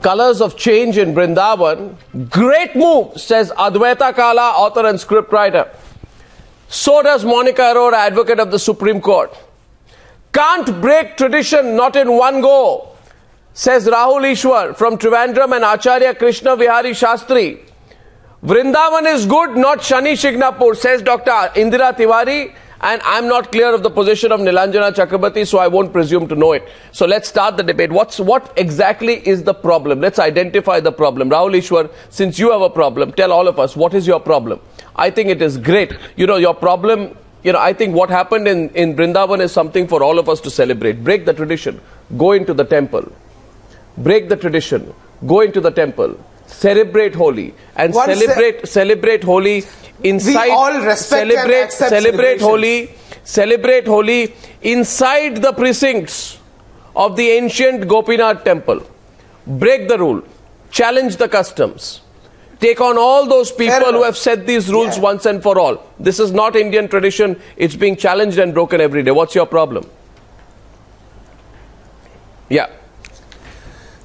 colors of change in Vrindavan. Great move, says Advaita Kala, author and scriptwriter. So does Monica Arora, advocate of the Supreme Court. Can't break tradition, not in one go, says Rahul Ishwar from Trivandrum and Acharya Krishna Vihari Shastri. Vrindavan is good, not Shani Shignapur, says Dr. Indira Tiwari. And I'm not clear of the position of Nilanjana Chakrabarti, so I won't presume to know it. So let's start the debate. What exactly is the problem? Let's identify the problem. Rahul Ishwar, since you have a problem, tell all of us, what is your problem? I think it is great. You know, your problem, I think what happened in Vrindavan is something for all of us to celebrate. Break the tradition. Go into the temple. Break the tradition. Go into the temple. Celebrate Holi. And celebrate Holi inside. We all respect and accept celebrate Holi inside the precincts of the ancient Gopinath temple. Break the rule. Challenge the customs. Take on all those people who have set these rules once and for all. This is not Indian tradition. It's being challenged and broken every day. What's your problem? Yeah.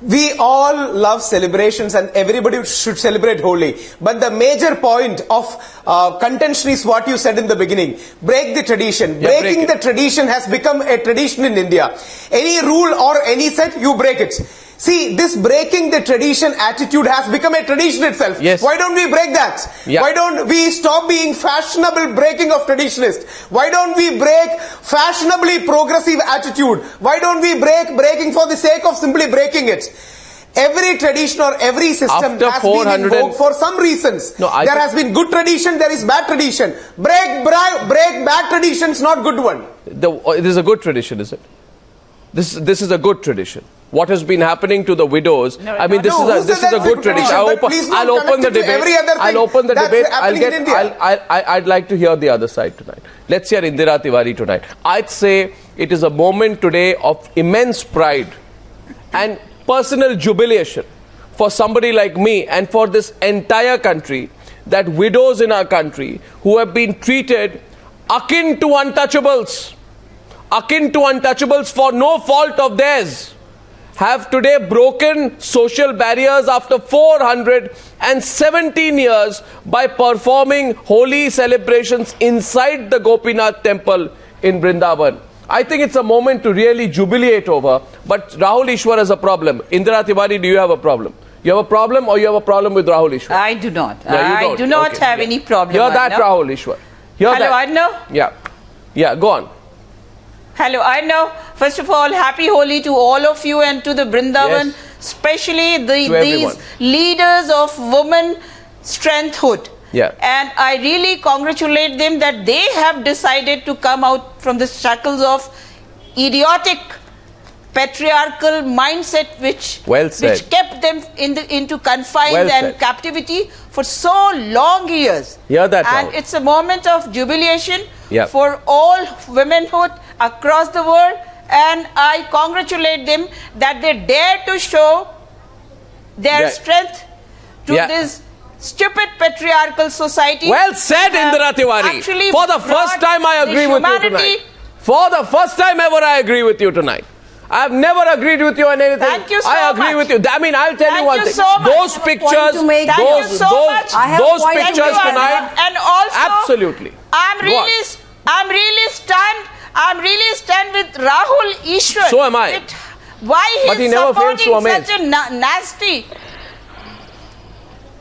We all love celebrations and everybody should celebrate Holi. But the major point of contention is what you said in the beginning. Break the tradition. Breaking the tradition has become a tradition in India. Any rule or any set, you break it. See, this breaking the tradition attitude has become a tradition itself. Yes. Why don't we break that? Yeah. Why don't we stop being fashionable breaking of traditionalists? Why don't we break fashionably progressive attitude? Why don't we breaking for the sake of simply breaking it? Every tradition or every system has been invoked for some reasons. There has been good tradition, there is bad tradition. Break bad traditions, not good one. It is a good tradition, is it? This is a good tradition. What has been happening to the widows? This is a good tradition. I'll open the debate. I'd like to hear the other side tonight. Let's hear Indira Tiwari tonight. I'd say it is a moment today of immense pride and personal jubilation for somebody like me and for this entire country, that widows in our country who have been treated akin to untouchables for no fault of theirs, have today broken social barriers after 417 years by performing holy celebrations inside the Gopinath temple in Vrindavan. I think it's a moment to really jubilate over. But Rahul Ishwar has a problem. Indira Tiwari, do you have a problem? You have a problem, or you have a problem with Rahul Ishwar? I do not. Yeah, I do not have any problem. Hear that, Rahul Ishwar. Hello, Arnav? Yeah, go on. Hello, Arnav. First of all, happy Holi to all of you and to the Vrindavan, especially these leaders of women strengthhood. Yeah. And I really congratulate them that they have decided to come out from the shackles of idiotic patriarchal mindset which kept them into confined and captivity for so long years. Hear that, and it's a moment of jubilation Yeah. for all womenhood across the world, and I congratulate them that they dare to show their strength to this stupid patriarchal society. Well said, Indira Tiwari. For the first time I agree with you tonight. For the first time ever I agree with you tonight. I have never agreed with you on anything. Thank you so much. I agree with you. I mean, I'll tell you one thing. Those pictures, those pictures tonight, and also, absolutely. I'm really stunned with Rahul Ishwar. So am I. Why but he never fails to amaze. Such a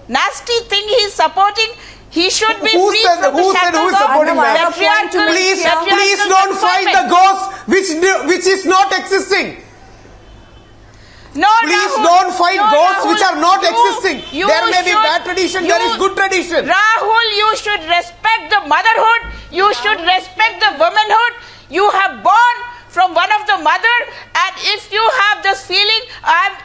nasty thing he's supporting? He should be free from the shackles of patriarchal. Please don't fight the ghost which is not existing. No, please don't fight ghosts which are not existing. There may be bad tradition, there is good tradition. Rahul, you should respect the motherhood. You should respect the womanhood. You have born from one of the mother, and if you have this feeling,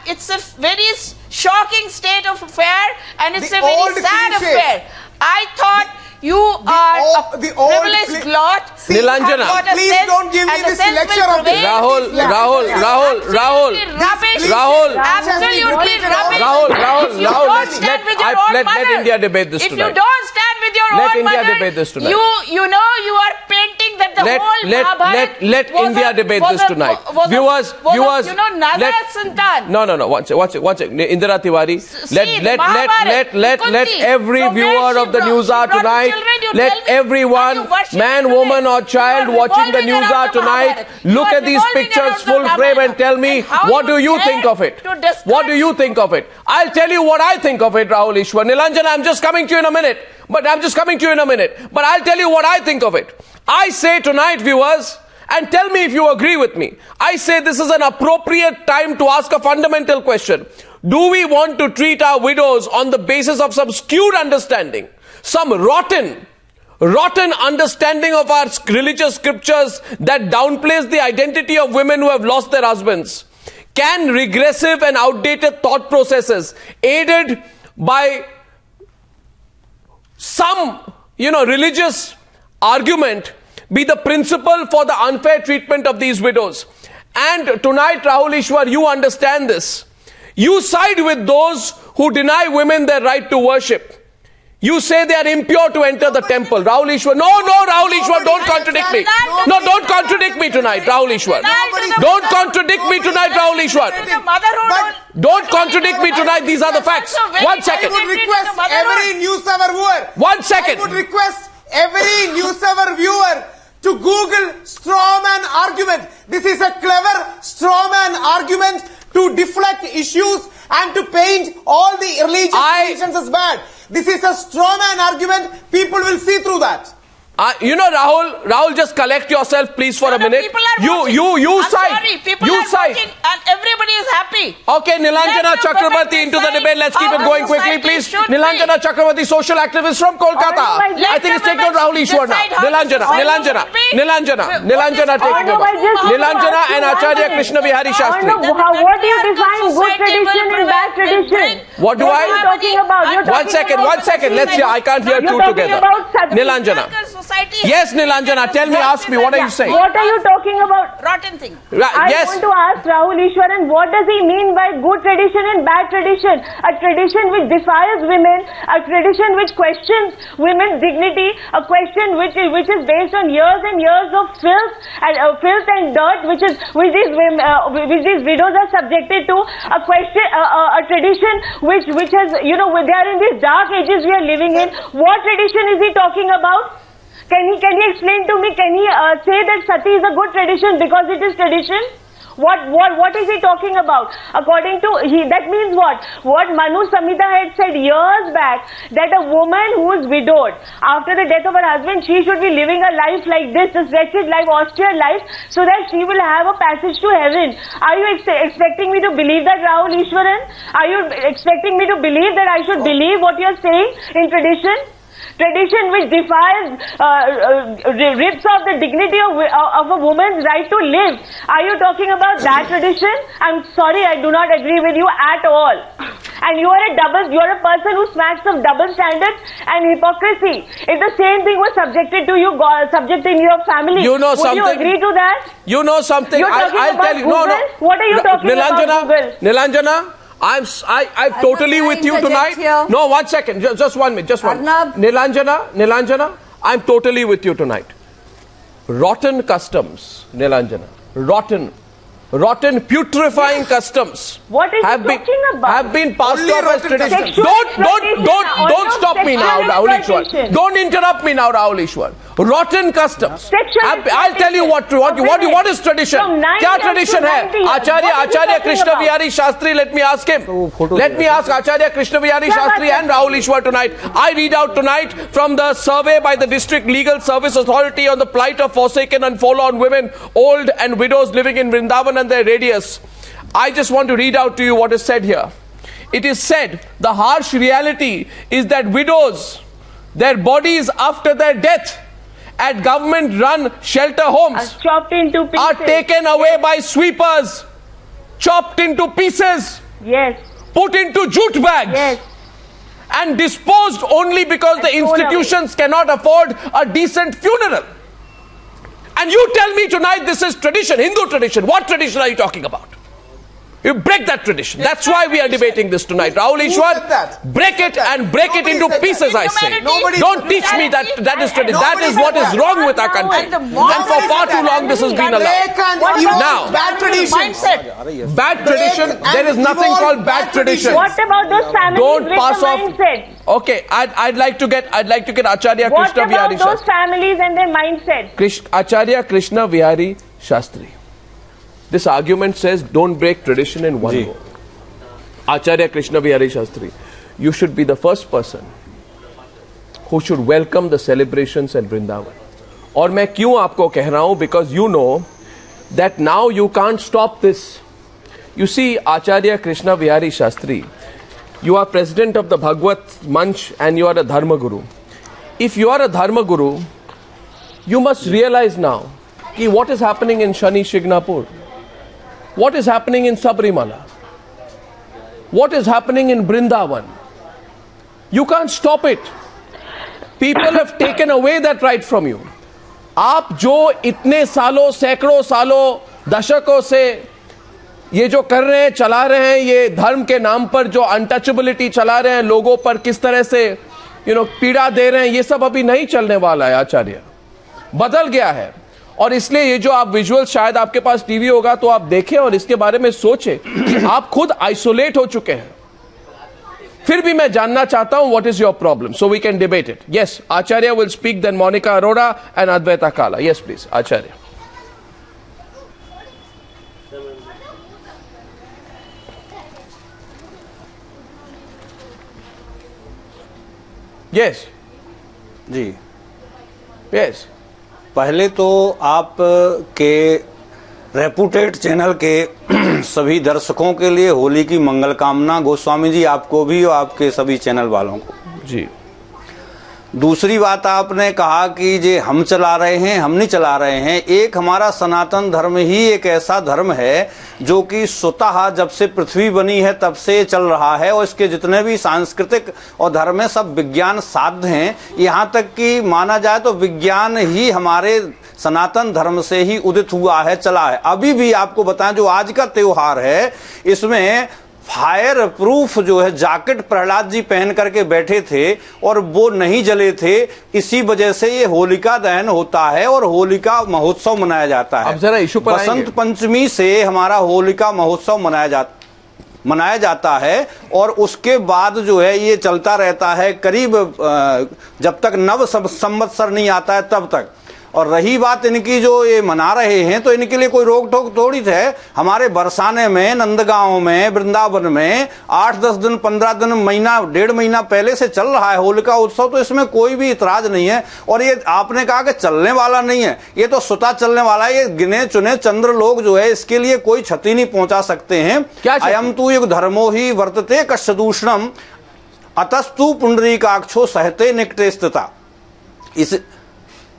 it's a very shocking state of affair, and it's a very sad affair. I thought you are a privileged lot. Nilanjana, please don't give me this lecture of this. Rahul, let India debate this tonight. If you don't stand with your own mother, let India debate this tonight. You are painting the that the whole Mahabharata let was India debate this tonight. Viewers, you know, Nazar Santan. No. One second. Indira Tiwari. Let every So viewer of the News Hour she brought tonight, children, you let tell me, everyone, are you worshipping man, today? woman or child You are watching the revolving News around Hour the tonight, Mahabharata. look You at are these revolving pictures around the full frame and Mahabharata. tell me, And how what do you dare think of it? to discuss- What do you think of it? I'll tell you what I think of it, Rahul Ishwar. Nilanjana, I'm just coming to you in a minute. But I'll tell you what I think of it. I say tonight, viewers, and tell me if you agree with me. I say this is an appropriate time to ask a fundamental question. Do we want to treat our widows on the basis of some skewed understanding, some rotten understanding of our religious scriptures that downplays the identity of women who have lost their husbands? Can regressive and outdated thought processes, aided by some, religious argument, be the principle for the unfair treatment of these widows? And tonight, Rahul Ishwar, you understand this. You side with those who deny women their right to worship. You say they are impure to enter the temple. Rahul Ishwar. No, Rahul Ishwar, don't contradict me. No, don't contradict me tonight, Rahul Ishwar. Don't contradict me tonight, Rahul Ishwar. Don't contradict me tonight. These are the facts. 1 second. I would request every News Hour viewer. 1 second. I would request every News Hour viewer to Google straw man argument. This is a clever straw man argument to deflect issues and to paint all the religious traditions as bad. This is a straw man argument. People will see through that. Rahul, just collect yourself, please, for a minute. People are watching. You I'm side. sorry, people you are side. watching and everybody is happy. Okay, Nilanjana Chakrabarti into the debate. Let's keep it going quickly, please. Nilanjana Chakrabarti, social activist from Kolkata. I think it's taken on Rahul Ishwar now. Nilanjana taking over. Nilanjana and Acharya Krishna Vihari Shastri. What do you define good tradition and bad tradition? What do What are you talking about? 1 second. Let's hear. I can't hear two together. Nilanjana. Yes, Nilanjana, tell me, ask me, what are you saying? What are you talking about? Rotten thing. I want to ask Rahul Ishwaran, what does he mean by good tradition and bad tradition? A tradition which defiles women, a tradition which questions women's dignity, a question which is based on years and years of filth and dirt, which these widows are subjected to, a tradition which has, they are in these dark ages we are living in. What tradition is he talking about? Can he explain to me? Can he say that Sati is a good tradition because it is tradition? What is he talking about? According to that means what? What Manu Samhita had said years back, that a woman who is widowed after the death of her husband, she should be living a life like this wretched life, austere life, so that she will have a passage to heaven. Are you expecting me to believe that, Rahul Ishwaran? Are you expecting me to believe that I should believe what you are saying in tradition? Tradition which defies, rips off the dignity of a woman's right to live. Are you talking about that tradition? I'm sorry, I do not agree with you at all. And you are a person who smacks of double standards and hypocrisy. If the same thing was subjecting your family, would you agree to that? You know something. I'll tell you. Google? No. What are you talking about, Google? Nilanjana, I'm totally with you tonight. No, 1 second. Just 1 minute. Just one. Nilanjana, I'm totally with you tonight. Rotten customs, Nilanjana. Rotten, putrefying customs. What is he talking about? Have been passed Only off as tradition. Don't stop me now, Rahul Ishwar. Don't interrupt me now, Rahul Ishwar. Rotten customs. I'll tell you what is tradition. Kya tradition hai? Acharya Krishna Vihari Shastri, let me ask him. Let me ask Acharya Krishna Vihari Shastri and Rahul Ishwar tonight. I read out tonight from the survey by the District Legal Service Authority on the plight of forsaken and forlorn women, old and widows living in Vrindavan and their radius. I just want to read out to you what is said here. It is said the harsh reality is that widows, their bodies after their death at government-run shelter homes chopped into pieces, are taken away by sweepers, chopped into pieces, yes, put into jute bags, yes, and disposed only because the institutions cannot afford a decent funeral. And you tell me tonight this is tradition, Hindu tradition. What tradition are you talking about? You break that tradition. That's why we are debating this tonight. Rahul Ishwar, break it and break it into pieces, I say. Don't teach me that is tradition. That is what is wrong with our country. And for far too long this has been allowed. Now, bad tradition. Bad tradition, there is nothing called bad tradition. What about those families Don't with pass the off. mindset? Okay, I'd like to get Acharya What Krishna about Vihari those Shastri. families and their mindset? Acharya Krishna Vihari Shastri. This argument says don't break tradition in one go. Acharya Krishna Vihari Shastri, you should be the first person who should welcome the celebrations at Vrindavan. और मैं क्यों आपको कह रहा हूं? Because you know that now you can't stop this. You see, Acharya Krishna Vihari Shastri, you are president of the Bhagwat Manch and you are a Dharma Guru. If you are a Dharma Guru, you must realize now कि what is happening in Shani Shignapur, what is happening in Sabrimala, what is happening in Vrindavan. You can't stop it. People have taken away that right from you. आप जो इतने सालों, सैकड़ों सालों, दशकों से ये जो कर रहे हैं, चला रहे हैं, ये धर्म के नाम पर जो अनटचेबिलिटी चला रहे हैं, लोगों पर किस तरह से पीड़ा दे रहे हैं, ये सब अभी नहीं चलने वाला है आचार्य. बदल गया है. और इसलिए ये जो आप विजुअल, शायद आपके पास टीवी होगा तो आप देखें और इसके बारे में सोचें. आप खुद आइसोलेट हो चुके हैं. फिर भी मैं जानना चाहता हूं what is your problem, so we can debate it. Yes, Acharya will speak, then Monika Arora and Advaita Kala. Yes please, Acharya. Yes ji, yes. पहले तो आप के रेपुटेड चैनल के सभी दर्शकों के लिए होली की मंगल कामना. गोस्वामी जी, आपको भी और आपके सभी चैनल वालों को जी. दूसरी बात, आपने कहा कि जे हम चला रहे हैं, हम नहीं चला रहे हैं. एक हमारा सनातन धर्म ही एक ऐसा धर्म है जो कि स्वतः जब से पृथ्वी बनी है तब से चल रहा है, और इसके जितने भी सांस्कृतिक और धर्म है सब विज्ञान साध्य हैं. यहाँ तक कि माना जाए तो विज्ञान ही हमारे सनातन धर्म से ही उदित हुआ है, चला है. अभी भी आपको बताएं, जो आज का त्योहार है इसमें फायर प्रूफ जो है जैकेट प्रहलाद जी पहन करके बैठे थे और वो नहीं जले थे. इसी वजह से ये होलिका दहन होता है और होलिका महोत्सव मनाया जाता है. अब जरा इशू पर बसंत पंचमी से हमारा होलिका महोत्सव मनाया जाता है और उसके बाद जो है ये चलता रहता है करीब जब तक नव संवत्सर नहीं आता है तब तक. और रही बात इनकी जो ये मना रहे हैं, तो इनके लिए कोई रोक टोक थोड़ी है. हमारे बरसाने में, नंदगांव में, वृंदावन में 8-10 दिन, 15 दिन, महीना, 1.5 महीना पहले से चल रहा है होलिका उत्सव. तो इसमें कोई भी इतराज नहीं है. और ये आपने कहा कि चलने वाला नहीं है, ये तो स्वतः चलने वाला है. ये गिने चुने चंद्र लोग जो है इसके लिए कोई क्षति नहीं पहुंचा सकते हैं. अयम तु युग धर्मो ही वर्तते कश्यदूषणम अतस्तु पुंडरीकाक्षो सहते निकटे स्थिता.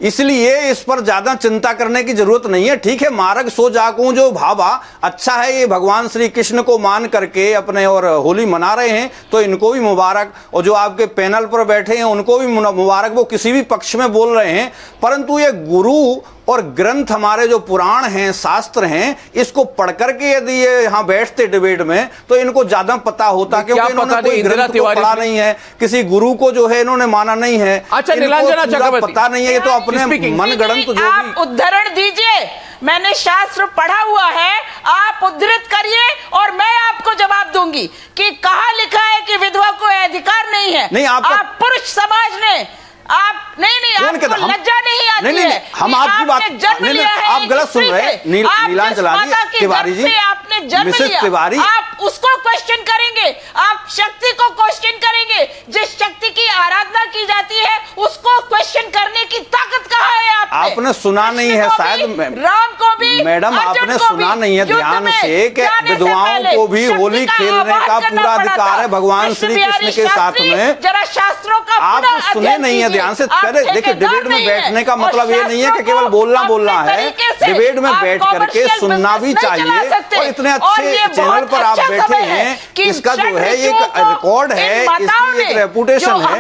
इसलिए इस पर ज्यादा चिंता करने की जरूरत नहीं है. ठीक है, मार्ग सो जाकू जो भावा, अच्छा है ये भगवान श्री कृष्ण को मान करके अपने और होली मना रहे हैं, तो इनको भी मुबारक. और जो आपके पैनल पर बैठे हैं उनको भी मुबारक, वो किसी भी पक्ष में बोल रहे हैं. परंतु ये गुरु और ग्रंथ, हमारे जो पुराण हैं, शास्त्र हैं, इसको पढ़ करके यदि ये यहाँ बैठते डिबेट में तो इनको ज्यादा पता होता, क्योंकि इन्होंने कोई ग्रंथ को पढ़ा नहीं है, किसी गुरु को जो है इन्होंने माना नहीं है. अच्छा, नीलांजना चक्रवर्ती, पता नहीं है, ये तो अपने मनगढ़ंत जो आप उद्धरण दीजिए. मैंने शास्त्र पढ़ा हुआ है, आप उद्धृत करिए और मैं आपको जवाब दूंगी कि कहाँ लिखा है कि विधवा को अधिकार नहीं है. नहीं, आप पुरुष समाज ने आप नहीं आपको लज्जा नहीं आती है. हम आपकी बात जन्म लिया है, आप गलत सुन रहे हैं. नीलांचला तिवारी जी, आपने जन्म लिया, आप उसको क्वेश्चन करेंगे, आप शक्ति को क्वेश्चन करेंगे. जिस शक्ति की आराधना की जाती है उसको क्वेश्चन करने की ताकत कहाँ है आपने सुना नहीं है शायद. राम को भी, मैडम आपने सुना नहीं है ध्यान से कि विधवाओं को भी होली खेलने का पूरा अधिकार है भगवान श्री कृष्ण के साथ में. जरा शास्त्रों का आप सुने नहीं है ध्यान से. देखिए, डिबेट में बैठने का मतलब ये नहीं है कि केवल बोलना है. डिबेट में बैठ करके सुनना भी चाहिए. और इतने अच्छे चैनल पर आप बैठे हैं, इसका जो है एक रिकॉर्ड है, इसकी एक रेपुटेशन है,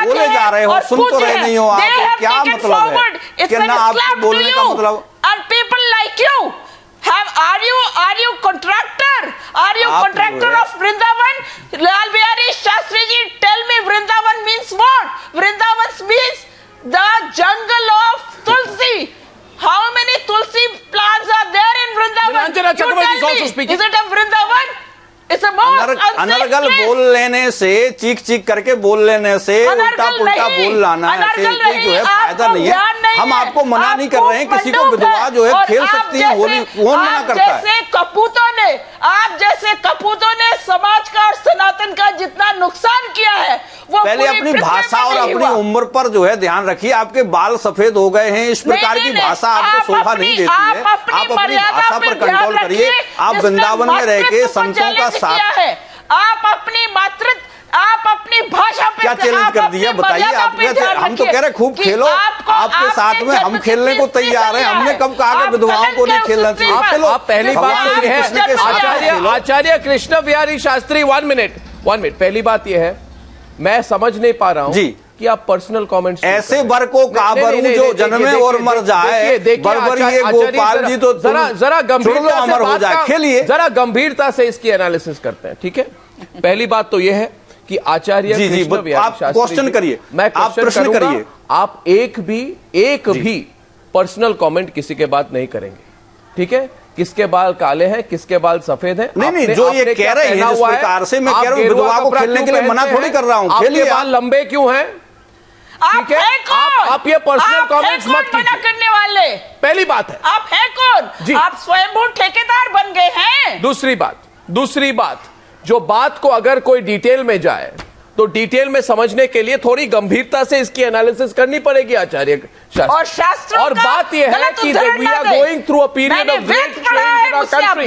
बोले जा रहे हो, सुन तो रहे नहीं हो आप. क्या मतलब है कि ना आपको बोलने का मतलब. And people like you Are you contractor? Are you contractor of Vrindavan? Lal Bihari Shastri ji, tell me Vrindavan means what? Vrindavan means the jungle of Tulsi. How many Tulsi plants are there in Vrindavan? Nilanjana Chakravarti is also speaking. Is it a Vrindavan? It's a most अनर्गल बोल लेने से, चीख चीख करके बोल लेने से, उल्टा पुल्टा बोल लाना ऐसे कोई जो है फायदा नहीं है। हम आपको मना नहीं कर रहे हैं, किसी को विधवा जो है खेल सकती है होली, कौन मना करता है? आप जैसे कपूतों ने समाज का और सनातन का जितना नुकसान किया है वो पहले अपनी भाषा और अपनी उम्र पर जो है ध्यान रखिए। आपके बाल सफेद हो गए हैं, इस प्रकार की भाषा आपको शोभा नहीं देती है। आप अपनी भाषा पर कंट्रोल करिए। आप वृंदावन में रह के संतों का साथ है, आप अपनी भाषा पे क्या चैलेंज कर दिया बताइए? आप हम तो कह रहे खूब खेलो, आपके साथ में हम खेलने को तैयार हैं। हमने कब कहा कि विधवाओं को नहीं खेलना चाहिए? आप पहली बात है आचार्य कृष्ण बिहारी शास्त्री, 1 मिनट पहली बात यह है, मैं समझ नहीं पा रहा हूँ जी कि आप पर्सनल कमेंट्स ऐसे वर को काबरू जो जन्मे और मर जाए, बरबर ये गोपाल जी तो जरा गंभीरता अमर हो जाए। खेलिए, जरा गंभीरता से इसकी एनालिसिस करते हैं, ठीक है? पहली बात तो यह है कि आचार्य कृष्ण बिहारी शास्त्री, आप क्वेश्चन करिए, मैं आप प्रश्न करिए, आप एक भी पर्सनल कमेंट किसी के बात नहीं करेंगे, ठीक है? किसके बाल काले हैं, किसके बाल सफेद हैं? नहीं, जो ये कह रहे हैं जिस प्रकार से, मैं कह रहा हूं विधवा को खेलने के लिए मना थोड़ी कर रहा हूं। खेलिए, बाल लंबे क्यों हैं? ठीक है, आप ये पर्सनल कमेंट्स मत कीजिए। करने वाले पहली बात है, आप हैं कौन? आप स्वयंभू ठेकेदार बन गए हैं। दूसरी बात, जो बात को अगर कोई डिटेल में जाए तो डिटेल में समझने के लिए थोड़ी गंभीरता से इसकी एनालिसिस करनी पड़ेगी आचार्य शास्त्री। और बात यह है कि we are going through a period of great change in our country.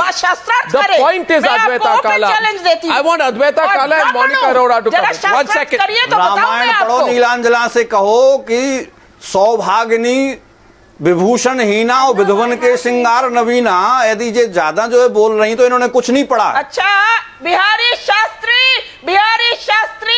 The point is Advaita Kala, I want Advaita Kala and Monica Arora to come. 1 second, Ramayan पढ़ो, नीलांजला से कहो कि सौभागिनी विभूषण हीना और विधवन के श्रृंगार नवीना। यदि ये ज्यादा जो है बोल रही तो इन्होंने कुछ नहीं पढ़ा। अच्छा, बिहारी शास्त्री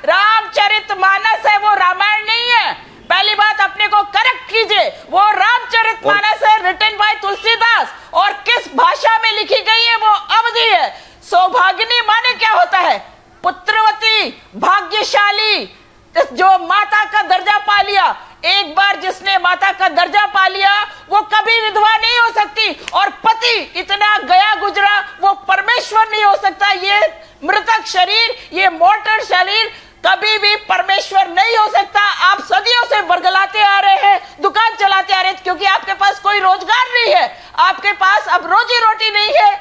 रामचरितमानस है, वो रामायण नहीं है। पहली बात अपने को करेक्ट कीजिए, वो रामचरितमानस है, रिटन बाय तुलसीदास, और किस भाषा में लिखी गई है वो अवधि है। सौभागिनी माने क्या होता है? पुत्रवती, भाग्यशाली, जो माता का दर्जा पा लिया। एक बार जिसने माता का दर्जा पा लिया वो कभी विधवा नहीं हो सकती, और पति इतना गया गुजरा वो परमेश्वर नहीं हो सकता। ये मृतक शरीर, ये मोर्टल शरीर कभी भी परमेश्वर नहीं हो सकता। आप सदियों से बरगलाते आ रहे हैं, दुकान चलाते आ रहे हैं, क्योंकि आपके पास कोई रोजगार नहीं है, आपके पास अब रोजी रोटी नहीं है,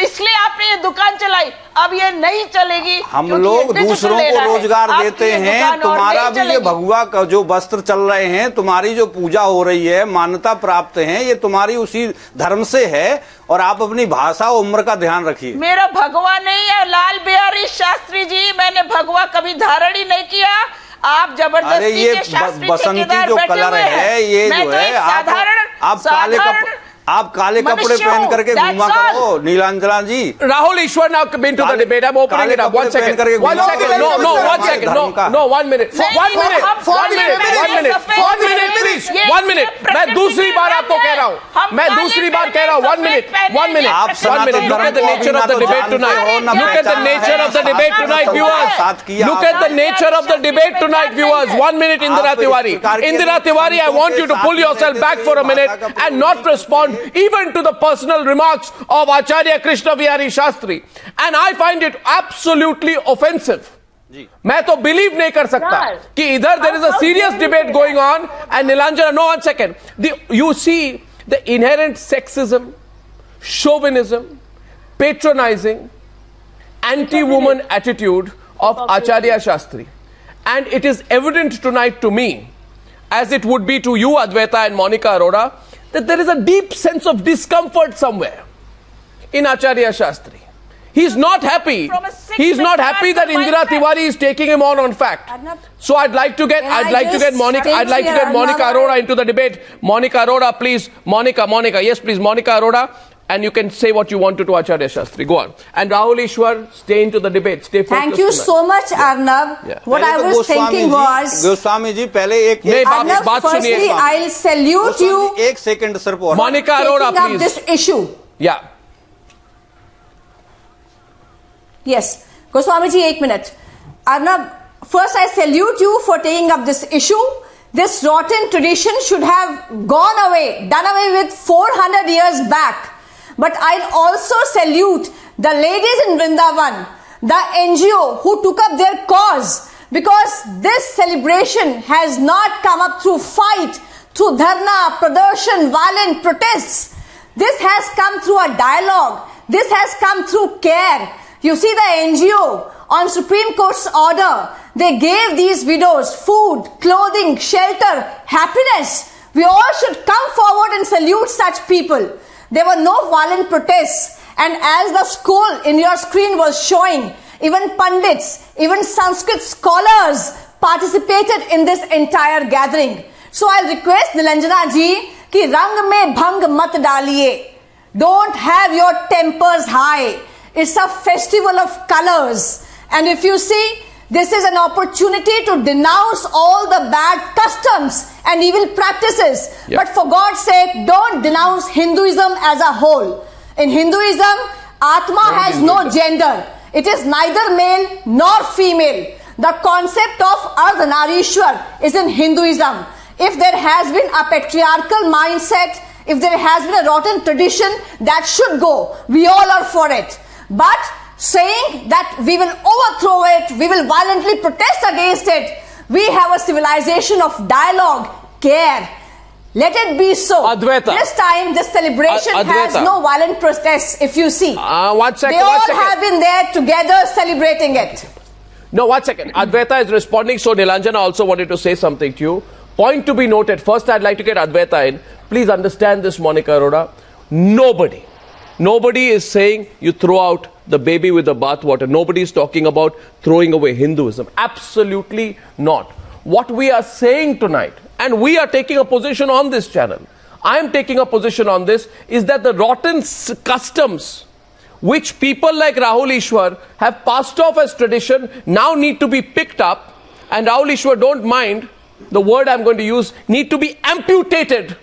इसलिए आपने ये दुकान चलाई। अब ये नहीं चलेगी। हम लोग दूसरों को रोजगार देते हैं, तुम्हारा भी ये भगवा का जो वस्त्र चल रहे हैं, तुम्हारी जो पूजा हो रही है, मान्यता प्राप्त है, ये तुम्हारी उसी धर्म से है। और आप अपनी भाषा और उम्र का ध्यान रखिए। मेरा भगवा नहीं है लाल बिहारी शास्त्री जी, मैंने भगवा कभी धारण ही नहीं किया। आप जबरदस्ती ये बसंती जो कलर है, ये जो है आप काले कपड़े पहन करके घूमा करो नीलांजला जी। राहुल ईश्वर now come into the debate. I'm opening it up. 1 second. 1 second. No, 1 second. No, 1 minute. 1 minute. 1 minute, please. 1 minute. मैं दूसरी बार आपको कह रहा हूँ, मैं दूसरी बार कह रहा हूँ। 1 minute. 1 minute. 1 minute. Look at the nature of the debate tonight. Look at the nature of the debate tonight, viewers. Look at the nature of the debate tonight, viewers. 1 minute, Indira Tiwari. Indira Tiwari, I want you to pull yourself back for a minute and not respond even to the personal remarks of Acharya Krishna Bihari Shastri, and I find it absolutely offensive. मैं तो believe नहीं कर सकता कि इधर there is a serious debate going on and Nilanjana, no, 1 second. You see the inherent sexism, chauvinism, patronizing, anti-woman attitude of Acharya Shastri, and it is evident tonight to me, as it would be to you Advaita and Monica Arora, that there is a deep sense of discomfort somewhere in Acharya Shastri. He's not happy. He's not happy that Indira Tiwari is taking him on fact. So I'd like to get Monica Arora into the debate. Monica Arora, please. Monica, yes, please, Monica Arora. And you can say what you want to Acharya Shastri. Go on. And Rahul Ishwar, stay into the debate. Stay focused. Thank you so much, Arnab. Yeah. What I was thinking was... Goswami ji, पहले एक... Arnab, firstly, I'll salute you... एक second sir, Monica Arora, please. This issue. Yeah. Yes. Goswamiji, 1 minute. Arnab, first I salute you for taking up this issue. This rotten tradition should have gone away, done away with 400 years back. But I'll also salute the ladies in Vrindavan, the NGO who took up their cause, because this celebration has not come up through fight, through dharna, pradarshan, violent protests. This has come through a dialogue. This has come through care. You see the NGO on Supreme Court's order, they gave these widows food, clothing, shelter, happiness. We all should come forward and salute such people. There were no violent protests, and as the school in your screen was showing, even Pandits, even Sanskrit scholars participated in this entire gathering. So I'll request Nilanjana ji ki rang mein bhang mat daliye. Don't have your tempers high. It's a festival of colors. And if you see, this is an opportunity to denounce all the bad customs and evil practices. Yep. But for God's sake, don't denounce Hinduism as a whole. In Hinduism, Atma has no gender. It is neither male nor female. The concept of Ardhanarishwar is in Hinduism. If there has been a patriarchal mindset, if there has been a rotten tradition, that should go. We all are for it. But saying that we will overthrow it, we will violently protest against it, we have a civilization of dialogue, care. Let it be so. Advaita. This time, this celebration has no violent protests, if you see. 1 second. They all have been there together celebrating it. No, 1 second. Advaita is responding, so Nilanjana also wanted to say something to you. Point to be noted. First, I'd like to get Advaita in. Please understand this, Monica Arora. Nobody is saying you throw out the baby with the bathwater. Nobody is talking about throwing away Hinduism. Absolutely not. What we are saying tonight, and we are taking a position on this channel, I am taking a position on this, is that the rotten customs which people like Rahul Ishwar have passed off as tradition now need to be picked up, and Rahul Ishwar, don't mind the word I'm going to use, need to be amputated.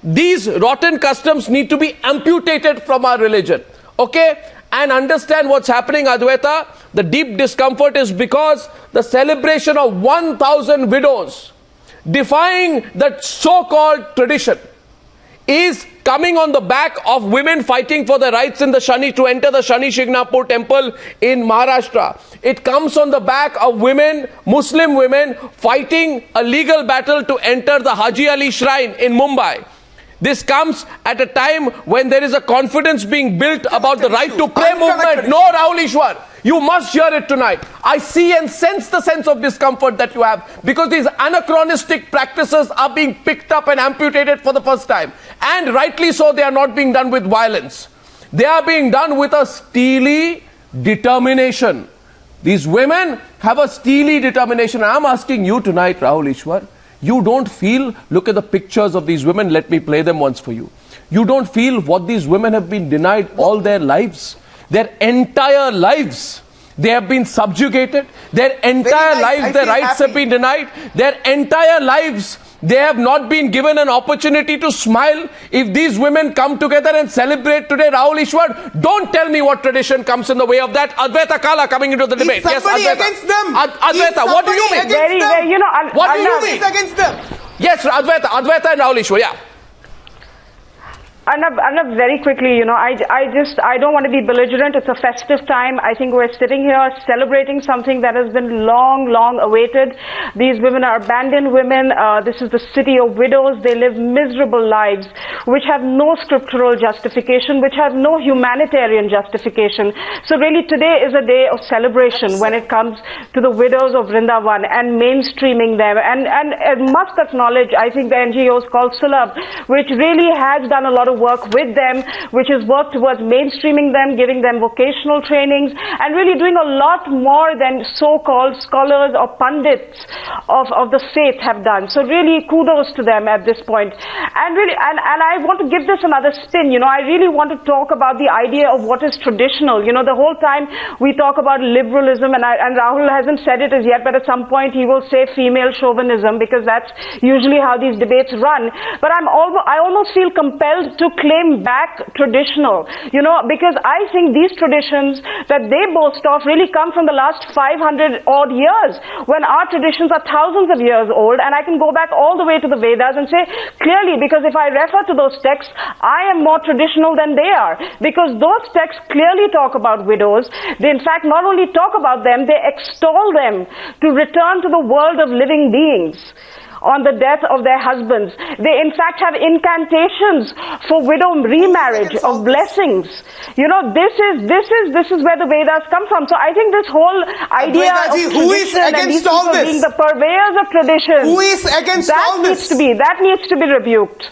These rotten customs need to be amputated from our religion. Okay? And understand what's happening, Advaita. The deep discomfort is because the celebration of 1,000 widows defying the so-called tradition is coming on the back of women fighting for their rights in the Shani to enter the Shani Shignapur temple in Maharashtra. It comes on the back of women, Muslim women, fighting a legal battle to enter the Haji Ali shrine in Mumbai. This comes at a time when there is a confidence being built about the right to pray movement. No, Rahul Ishwar, you must hear it tonight. I see and sense the sense of discomfort that you have, because these anachronistic practices are being picked up and amputated for the first time. And rightly so, they are not being done with violence. They are being done with a steely determination. These women have a steely determination. I am asking you tonight, Rahul Ishwar, you don't feel, look at the pictures of these women, let me play them once for you. You don't feel what these women have been denied all their lives, their entire lives. They have been subjugated, their entire lives, their rights have been denied, their entire lives, they have not been given an opportunity to smile. If these women come together and celebrate today, Rahul Ishwar, don't tell me what tradition comes in the way of that. Advaita Kala coming into the debate. Yes, Advaita. Against them. Advaita, what do you mean? What do you mean? He's against them. Yes, Advaita and Rahul Ishwar, yeah. Arnab, very quickly, I don't want to be belligerent. It's a festive time. I think we're sitting here celebrating something that has been long awaited. These women are abandoned women. This is the city of widows. They live miserable lives, which have no scriptural justification, which have no humanitarian justification. So really today is a day of celebration when it comes to the widows of Vrindavan and mainstreaming them. And I must acknowledge, I think the NGO is called Sulabh, which really has done a lot of work with them, which has worked towards mainstreaming them, giving them vocational trainings, and really doing a lot more than so-called scholars or pundits of the faith have done. So really kudos to them at this point. And really, and I want to give this another spin. I really want to talk about the idea of what is traditional. The whole time we talk about liberalism, and Rahul hasn't said it as yet, but at some point he will say female chauvinism, because that's usually how these debates run. But I almost feel compelled to to claim back traditional, because I think these traditions that they boast of really come from the last 500 odd years, when our traditions are thousands of years old. And I can go back all the way to the Vedas and say clearly, because if I refer to those texts, I am more traditional than they are, because those texts clearly talk about widows. They in fact not only talk about them, they extol them to return to the world of living beings on the death of their husbands. They in fact have incantations for widow remarriage, of blessings. This is where the Vedas come from. So I think this whole idea of who is against all this? Being the purveyors of tradition, who is against all this? That needs to be rebuked.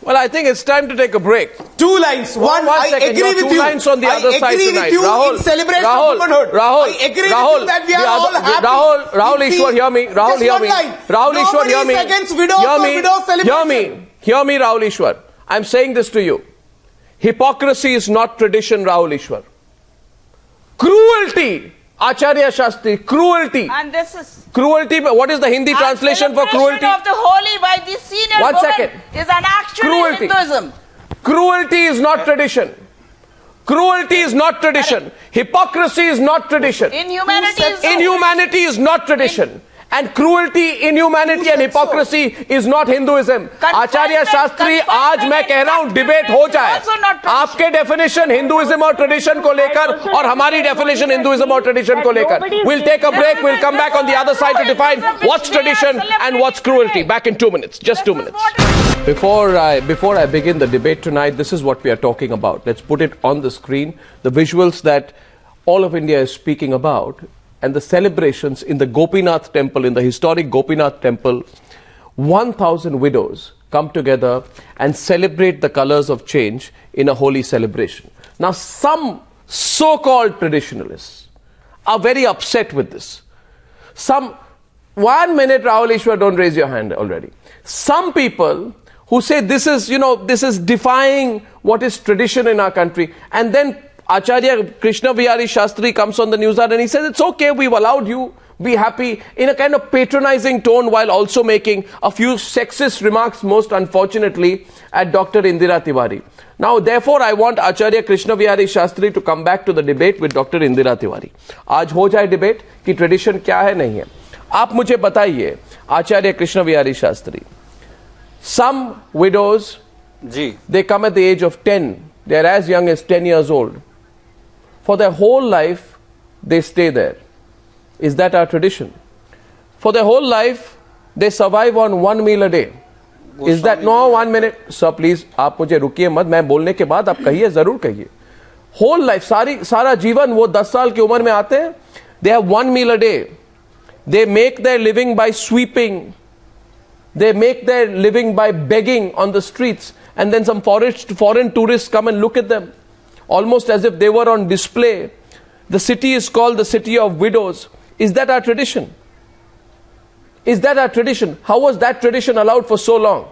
Well, I think it's time to take a break. 2 lines. One, I agree with you. 2 lines on the other side tonight. Rahul, in celebration of womanhood. I agree with you that we are all happy. Rahul, Ishwar, hear me. Rahul, hear me. Rahul, Ishwar, hear me. Against widows or widow celebration. Hear me, Rahul Ishwar. I'm saying this to you. Hypocrisy is not tradition, Rahul Ishwar. Cruelty, Acharya Shastri, cruelty. And this is... Cruelty, what is the Hindi translation for cruelty? Of the holy by the senior One woman second. is an actual Hinduism. Cruelty is not tradition. Cruelty is not tradition. Hypocrisy is not tradition. Inhumanity is not tradition. And cruelty, inhumanity and hypocrisy is not Hinduism. आचार्य शास्त्री, आज मैं कह रहा हूं debate हो जाए. आपके definition Hinduism और tradition को लेकर और हमारी डेफिनेशन हिंदुइज्म और ट्रेडिशन को लेकर. We'll take a break. We'll come back on the other side to define what's tradition and what's cruelty. Back in 2 minutes. Just 2 minutes. Before I begin the debate tonight, this is what we are talking about. Let's put it on the screen. The visuals that all of India is speaking about. And the celebrations in the Gopinath temple, in the historic Gopinath temple, 1,000 widows come together and celebrate the colors of change in a holy celebration. Now, some so-called traditionalists are very upset with this. 1 minute, Rahul Ishwar, don't raise your hand already. Some people who say this is defying what is tradition in our country, and then Acharya Krishna Vihari Shastri comes on the news and he says, it's okay, we've allowed you, be happy, in a kind of patronizing tone, while also making a few sexist remarks, most unfortunately, at Dr. Indira Tiwari. Now, therefore, I want Acharya Krishna Vihari Shastri to come back to the debate with Dr. Indira Tiwari. आज हो जाए debate कि tradition क्या है, नहीं है. आप मुझे बताइए, Acharya Krishna Vihari Shastri. Some widows, they come at the age of 10. They are as young as 10 years old. For their whole life, they stay there. Is that our tradition? For their whole life, they survive on 1 meal a day. Is that no? 1 minute, sir, please. आप मुझे रुकिए मत. मैं बोलने के बाद आप कहिए, जरूर कहिए. Whole life, सारा जीवन वो 10 साल की उम्र में आते हैं. They have 1 meal a day. They make their living by sweeping. They make their living by begging on the streets. And then some foreign tourists come and look at them, almost as if they were on display. The city is called the city of widows. Is that our tradition? Is that our tradition? How was that tradition allowed for so long?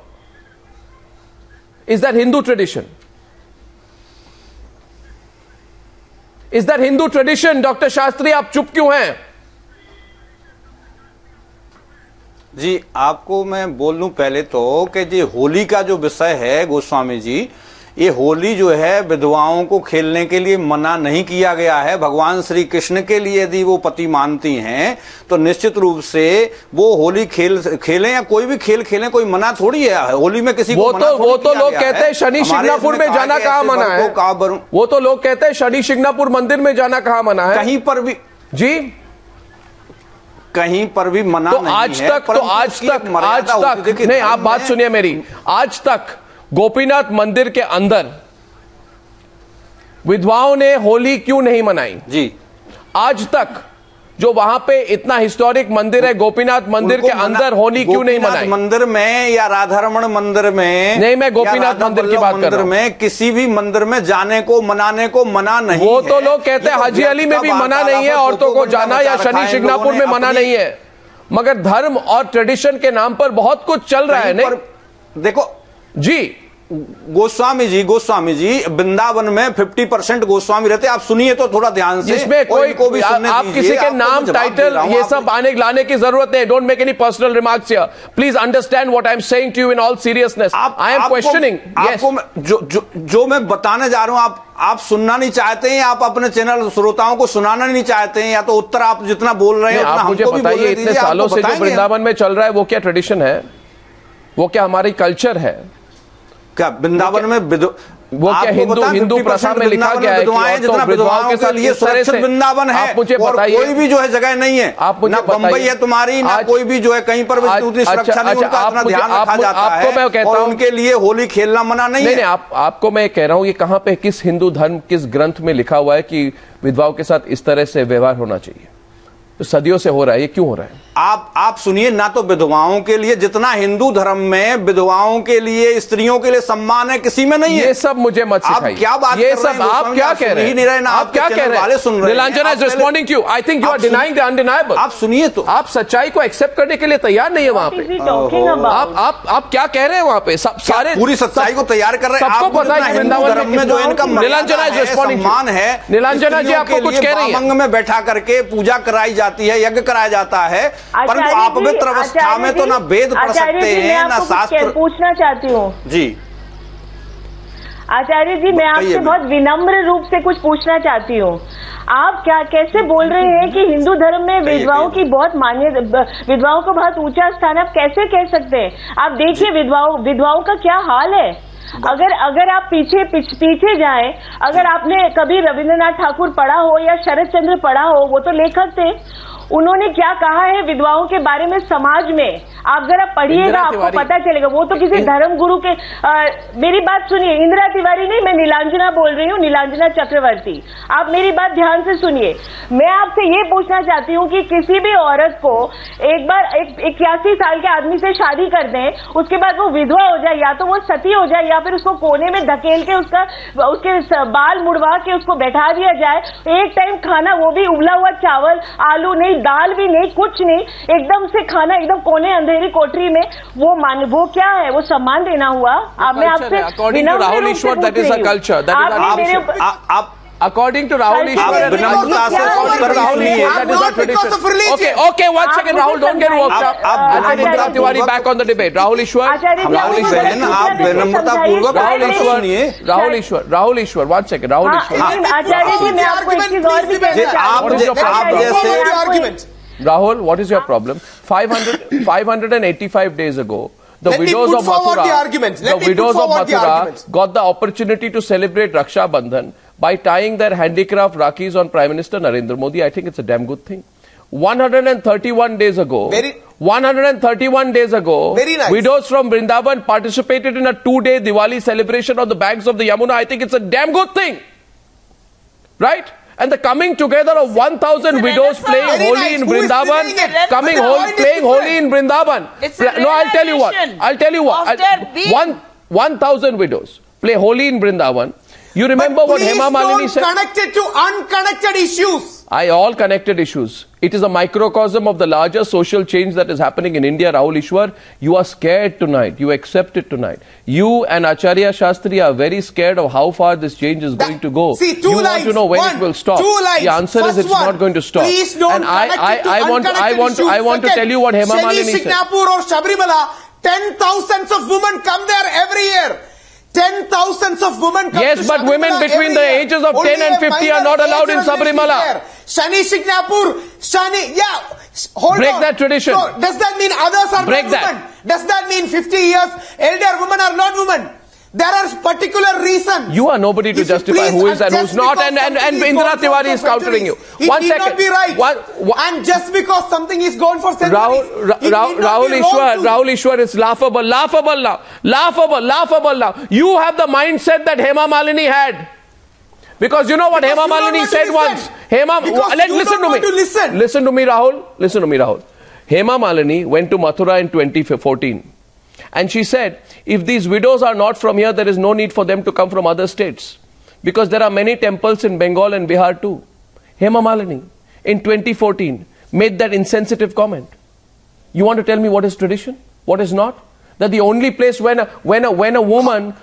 Is that Hindu tradition? Is that Hindu tradition? Dr. Shastri, आप चुप क्यों हैं? जी, आपको मैं बोल लूं पहले तो कि जी होली का जो विषय है गोस्वामी जी, ये होली जो है विधवाओं को खेलने के लिए मना नहीं किया गया है. भगवान श्री कृष्ण के लिए यदि वो पति मानती हैं तो निश्चित रूप से वो होली खेलें या कोई भी खेल खेलें, कोई मना थोड़ी है. होली में किसी को वो तो लोग कहते हैं शनि शिंगणापुर में जाना कहाँ मना है. वो तो लोग कहते हैं शनि शिंगणापुर मंदिर में जाना कहाँ मना है. कहीं पर भी जी, कहीं पर भी मना नहीं है. तो आज तक नहीं, आप बात सुनिए मेरी. आज तक गोपीनाथ मंदिर के अंदर विधवाओं ने होली क्यों नहीं मनाई जी? आज तक जो वहां पे इतना हिस्टोरिक मंदिर है गोपीनाथ मंदिर के अंदर होली क्यों नहीं मनाई? मंदिर में या राधारमण मंदिर में नहीं, मैं गोपीनाथ मंदिर की बात कर रहा हूं. में किसी भी मंदिर में जाने को मनाने को मना नहीं. वो तो लोग कहते हैं हाजी अली में भी मना नहीं है औरतों को जाना, या शनि शिंगणापुर में मना नहीं है. मगर धर्म और ट्रेडिशन के नाम पर बहुत कुछ चल रहा है. नहीं देखो जी, गोस्वामी जी वृंदावन में 50% गोस्वामी रहते, आप सुनिए तो थोड़ा ध्यान से। इसमें कोई को भी आप किसी के नाम, टाइटल, ये सब आने लाने की जरूरत नहीं। Don't make any personal remarks here, please understand what I am saying to you in all seriousness. I am questioning. जो मैं बताने जा रहा हूं आप सुनना नहीं चाहते हैं, आप अपने चैनल श्रोताओं को सुनाना नहीं चाहते हैं, या तो उत्तर आप जितना बोल रहे हैं आप मुझे बताइए, इतने सालों से जो वृंदावन में चल रहा है वो क्या ट्रेडिशन है, वो क्या हमारी कल्चर है? क्या वृंदावन में वो क्या हिंदू प्रथा में लिखा गया है कि विधवाओं के साथ ये सुरक्षित वृंदावन है? आप मुझे बताइए, कोई भी जो है जगह नहीं है, आप मुझे ना बंबई है तुम्हारी, ना कोई भी जो है कहीं पर उतनी सुरक्षा नहीं, उनका इतना ध्यान रखा जाता है और उनके लिए होली खेलना मना नहीं है। आपको मैं कह रहा हूं, ये कहां पे किस हिंदू धर्म, किस ग्रंथ में लिखा हुआ है कि विधवाओं के साथ इस तरह से व्यवहार होना चाहिए? तो सदियों से हो रहा है, ये क्यों हो रहा है? आप सुनिए ना, तो विधवाओं के लिए जितना हिंदू धर्म में विधवाओं के लिए, स्त्रियों के लिए सम्मान है, किसी में नहीं है। ये सब मुझे मत सिखाइए। आप क्या बात ये सब आप क्या कह रहे हैं? आप क्या कह रहे हैं? Nilanjana is responding to you. I think you are denying the undeniable. आप सुनिए तो, आप सच्चाई को एक्सेप्ट करने के लिए तैयार नहीं है वहां पे। आप क्या कह रहे हैं वहां पे? सारे पूरी सच्चाई को तैयार कर रहे हैं। सबको पता है वृंदावन में जो इनका नीलांजना इज रिस्पॉन्डिंग सम्मान है। नीलांजना जी आपको कुछ कह रही है? में बैठा करके पूजा कराई जाती है, यज्ञ कराया जाता है, परंतु आप पवित्र अवस्था में तो ना वेद पढ़ सकते हैं, ना शास्त्र। पूछना चाहती हूँ जी आचार्य जी, मैं आपसे बहुत विनम्र रूप से कुछ पूछना चाहती हूँ। आप कैसे बोल रहे हैं कि हिंदू धर्म में विधवाओं की बहुत विधवाओं को बहुत ऊंचा स्थान, आप कैसे कह सकते हैं? आप देखिए विधवाओं का क्या हाल है। अगर आप पीछे जाएं, अगर आपने कभी रविंद्रनाथ ठाकुर पढ़ा हो या शरद चंद्र पढ़ा हो, वो तो लेखक थे, उन्होंने क्या कहा है विधवाओं के बारे में समाज में, आप जरा पढ़िएगा, आपको पता चलेगा। वो तो किसी धर्म गुरु के मेरी बात सुनिए, इंदिरा तिवारी नहीं, मैं नीलांजना बोल रही हूँ, नीलांजना चक्रवर्ती। आप मेरी बात ध्यान से सुनिए। मैं आपसे ये पूछना चाहती हूँ कि किसी भी औरत को एक बार 81 साल के आदमी से शादी कर दें, उसके बाद वो विधवा हो जाए, या तो वो सती हो जाए, या फिर उसको कोने में धकेल के उसके बाल मुड़वा के उसको बैठा दिया जाए, एक टाइम खाना, वो भी उबला हुआ चावल, आलू नहीं, दाल भी नहीं, कुछ नहीं, एकदम से खाना, एकदम कोने अंधेरी कोठरी में, वो क्या है? वो सम्मान देना हुआ? मैं आपसे Rahul Eshwar, that is a culture, According to Rahul Ishwar, okay, 1 second, Rahul, don't get worked up. And then Indira Tiwari back on the debate. Rahul Ishwar, Rahul Ishwar, 1 second, Rahul Ishwar. आचार्य जी, मैं आपको एक चीज और भी कहना चाहती हूँ। Rahul, what is your problem? 585 days ago, the widows of Mathura got the opportunity to celebrate Raksha Bandhan by tying their handicraft Rakis on Prime Minister Narendra Modi. I think it's a damn good thing. 131 days ago, 131 days ago, nice. Widows from Vrindavan participated in a 2-day Diwali celebration on the banks of the Yamuna. I think it's a damn good thing. Right? And the coming together of 1,000 widows playing Holi in Vrindavan, playing Holi in Vrindavan. No, I'll tell you what. 1,000 widows play Holi in Vrindavan. You remember what Hema Malini said? Connected to unconnected issues. All connected issues. It is a microcosm of the larger social change that is happening in India, Rahul Ishwar. You are scared tonight. You accept it tonight. You and Acharya Shastri are very scared of how far this change is going to go. See, you want to know when it will stop. The answer is it's not going to stop. Please don't and I want to tell you what Hema Malini said. Singapore or Sabrimala, 10,000s of women come there every year. 10,000s of women come Yes, but women between the ages of 10 and 50 are not allowed in Sabrimala. Shani Singapore, hold Break on. that tradition. So, does that mean others are Break not that. women? Does that mean 50 years elder women are not women? There are particular reasons. You are nobody to justify who is and who's not, and Indira Tiwari is countering you. It need not be right. And just because something is gone for centuries, Rahul Ishwar is laughable now. Laughable now. You have the mindset that Hema Malini had. Because you know what Hema Malini said once. Listen to me, Rahul. Hema Malini went to Mathura in 2014. And she said, if these widows are not from here, there is no need for them to come from other states. Because there are many temples in Bengal and Bihar too. Hema Malini, in 2014, made that insensitive comment. You want to tell me what is tradition? What is not? that the only place when a woman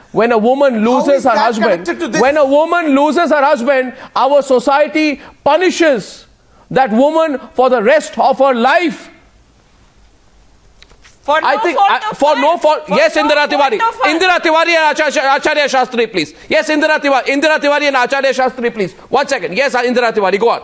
loses her husband, when a woman loses her husband, our society punishes that woman for the rest of her life. For no fault. Yes, Indira Tiwari. Indira Tiwari and Acharya Shastri, please. Yes, Indira Tiwari and Acharya Shastri, please. 1 second. Yes, Indira Tiwari, go on.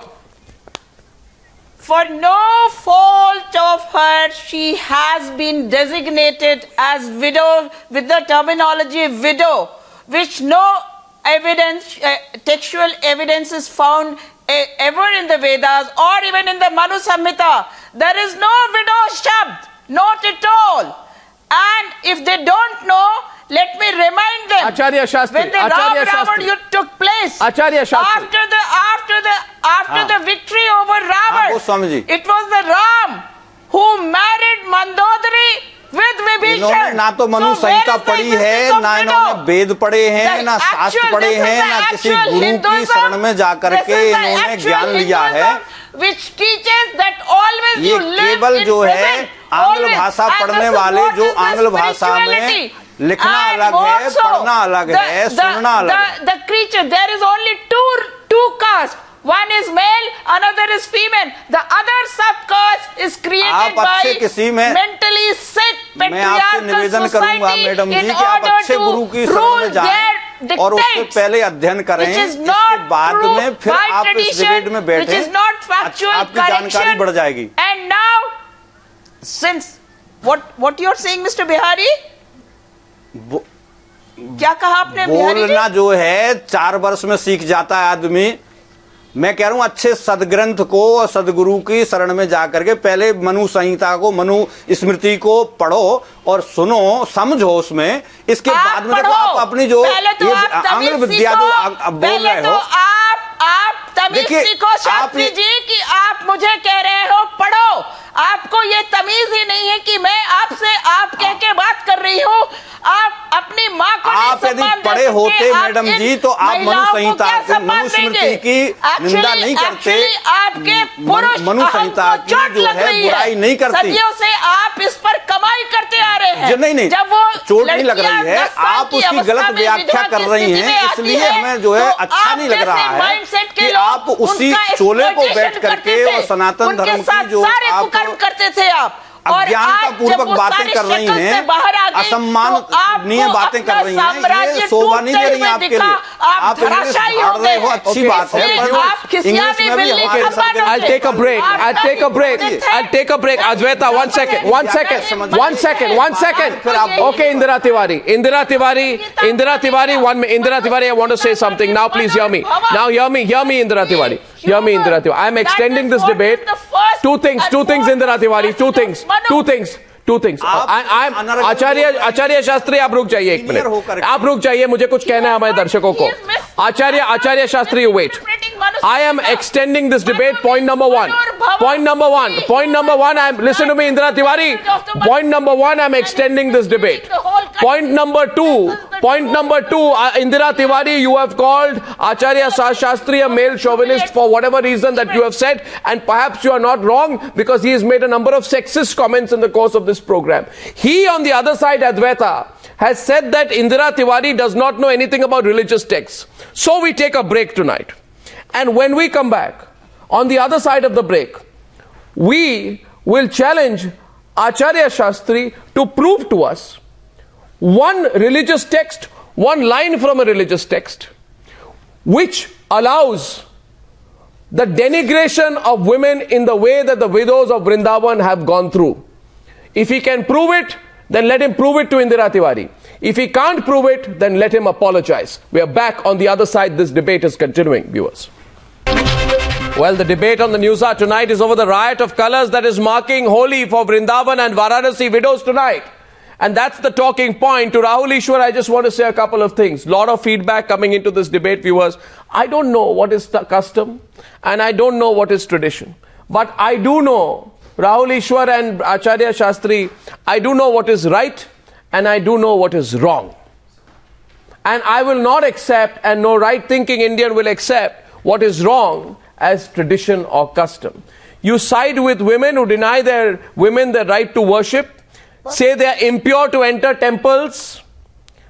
For no fault of her, she has been designated as widow with the terminology widow, which no evidence, textual evidence is found ever in the Vedas or even in the Manu Samhita. There is no widow shabd, not at all. And if they don't know, let me remind them. Acharya Shastri. When the Ram Yudh took place, Acharya Shastri. after the victory over Ravan, it was the Ram who married Mandodari with Vibhishan. इन्होंने ना तो मनु संहिता पढ़ी है, ना इन्होंने वेद पढ़े हैं, ना शास्त्र पढ़े हैं, ना किसी गुरु की शरण में जाकर के इन्होंने ज्ञान लिया है। Which teaches that always ये you live केवल in जो है present, आंग्ल always. भाषा And पढ़ने this is वाले what जो is the आंग्ल भाषा में spirituality. लिखना And अलग है, also, पढ़ना अलग है, सुनना अलग है। The creature, there is only two castes. One is male, another is female. The other subcaste is created by mentally sick patriarchal society in order to rule their और उससे पहले अध्ययन करें, इसके बाद में फिर आप इस डिबेट में बैठें, आपकी जानकारी बढ़ जाएगी। And now, since what you are saying, Mr. Bihari? क्या कहा आपने बिहारी जी? बोलना जो है 4 वर्ष में सीख जाता है आदमी। मैं कह रहा हूं अच्छे सदग्रंथ को और सदगुरु की शरण में जाकर के पहले मनु संहिता को, मनु स्मृति को पढ़ो और सुनो, समझो उसमें। इसके बाद में देखो आप अपनी जो आंग्ल विद्या जो बोल रहे हो, आप तमीज सीखो शास्त्री जी कि आप मुझे कह रहे हो पढ़ो। आपको ये तमीज ही नहीं है कि मैं आपसे आप कह के बात कर रही हूँ। आप अपनी माँ को आप यदि पढ़े होते मैडम जी तो आप मनु संहिता, मनु स्मृति की निंदा नहीं करते, आपके पुरुष मनु संहिता की जो है बुराई नहीं करते। सदियों से आप इस पर कमाई करते आ रहे हैं। नहीं, जब वो चोट नहीं लग रही है, आप उसकी गलत व्याख्या कर रही हैं, इसलिए हमें जो है अच्छा नहीं लग रहा है कि आप उसी चोले को बैठ करके और सनातन धर्म की जो आप करते थे आप अज्ञान का पूर्वक बातें कर रही हैं, असम्माननीय बातें कर रही हैं, ये शोभा नहीं दे रही आपके लिए। आप इंग्लिश पढ़ रहे हो, अच्छी बात है, पर इंग्लिश में भी I'll take a break. I'll take a break. Adwaita, 1 second. Okay, Indira Tiwari, 1 minute. Indira Tiwari, I want to say something. Now please hear me. Now hear me, Indira Tiwari. Hear me, Indira Tiwari. I'm extending this debate. Two things, Indira Tiwari. Two things. I'm Acharya Shastri, आप रुक जाइए 1 minute. आप रुक जाइए, मुझे कुछ कहना है हमारे दर्शकों को. Acharya Shastri, you wait. I am extending this debate. Point number one. Listen to me, Indira Tiwari. Point number one, I'm extending this debate. Point number two, Indira Tiwari, you have called Acharya Shastri a male chauvinist for whatever reason that you have said, and perhaps you are not wrong because he has made a number of sexist comments in the course of this program. He, on the other side, Adwaita, has said that Indira Tiwari does not know anything about religious texts. So we take a break tonight. And when we come back, on the other side of the break, we will challenge Acharya Shastri to prove to us one religious text, one line from a religious text, which allows the denigration of women in the way that the widows of Vrindavan have gone through. If he can prove it, then let him prove it to Indira Tiwari. If he can't prove it, then let him apologize. We are back on the other side. This debate is continuing, viewers. Well, the debate on the News Hour tonight is over the riot of colors that is marking Holi for Vrindavan and Varanasi widows tonight. And that's the talking point. To Rahul Ishwar, I just want to say a couple of things. Lot of feedback coming into this debate, viewers. I don't know what is custom and I don't know what is tradition. But I do know, Rahul Ishwar and Acharya Shastri, I do know what is right and I do know what is wrong. And I will not accept, and no right-thinking Indian will accept, what is wrong as tradition or custom. You side with women who deny their women the right to worship. say they are impure to enter temples,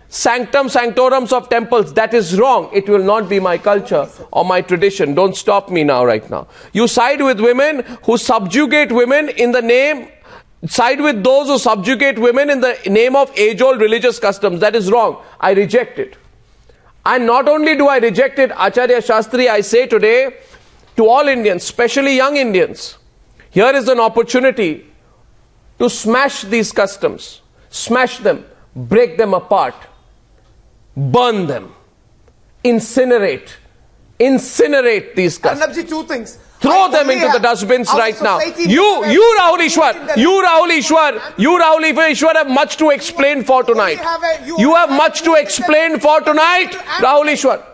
sanctum sanctorums of temples. That is wrong. It will not be my culture or my tradition. Don't stop me now, right now. You side with women who subjugate women in the name, side with those who subjugate women in the name of age-old religious customs. That is wrong. I reject it. And not only do I reject it, Acharya Shastri, I say today to all Indians, especially young Indians, here is an opportunity to smash these customs, smash them, break them apart, burn them, incinerate these customs. Arnabji, two things. Throw them into the dustbins right now. You Rahul Ishwar have much to explain for tonight. You have much to explain for tonight, Rahul Ishwar.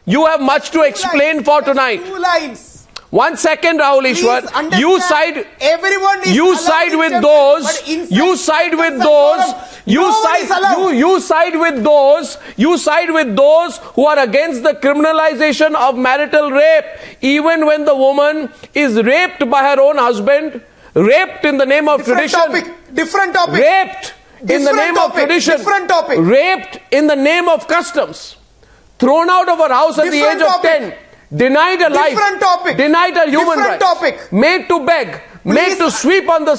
You have much to explain for tonight. 2 lines. 1 second, Rahul Ishwar. You side with those. You side with those. You side with those who are against the criminalization of marital rape, even when the woman is raped by her own husband, raped in the name of tradition. Different topic. Raped in the name of tradition. Different topic. Raped in the name of customs. Thrown out of her house at the age of 10. Denied a life, denied a human right, made to beg, made to sweep the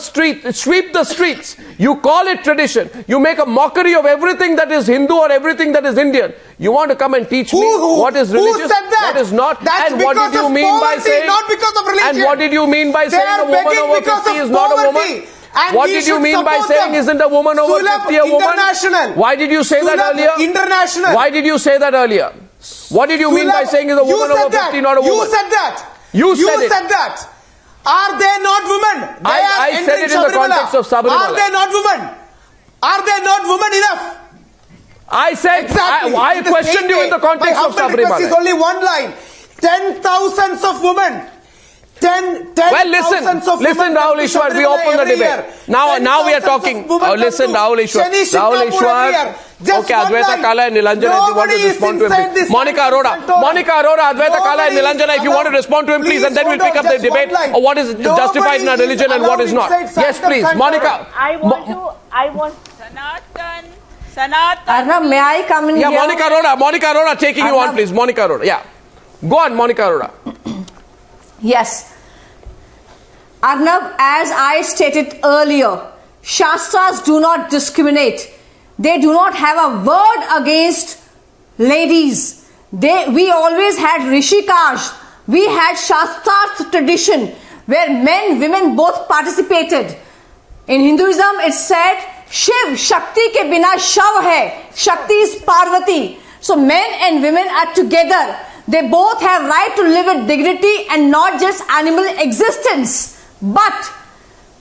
streets. You call it tradition. You make a mockery of everything that is Hindu or everything that is Indian. You want to come and teach me what is religious, what is not, and what did you mean by saying? Not because of religion. And what did you mean by saying a woman over 50 is not a woman? What did you mean by saying isn't a woman over 50 a woman? Why did you say that earlier? International. Why did you say that earlier? What did you mean by saying is a woman over 50 not a woman? You said that. You said that. Are they not women? I said it in the context of Sabrimala. Are they not women? Are they not women enough? I said, exactly. I questioned you in the context of Sabrimala. It's only one line. 10,000s of women. Well, listen, Rahul Ishwar, we open the debate. Now we are talking. Listen, Rahul Ishwar. Okay, Advaita Kala and Nilanjana, if you want to respond to him, please. Monica Arora, Advaita Kala and Nilanjana, if you want to respond to him, please, and then we'll pick up the debate of what is justified in our religion and what is not. Yes, please, Monica. I want. Sanatan. Arnab, may I come in here? Yeah, Monica Arora, taking you on, please. Monica Arora, yeah. Go on, Monica Arora. Yes. Arnab, as I stated earlier, Shastras do not discriminate. They do not have a word against ladies. We always had Rishikash. We had Shastra's tradition where men, women both participated. In Hinduism, it said, Shiv, Shakti ke bina shav hai. Shakti is Parvati. So men and women are together. They both have right to live with dignity and not just animal existence. But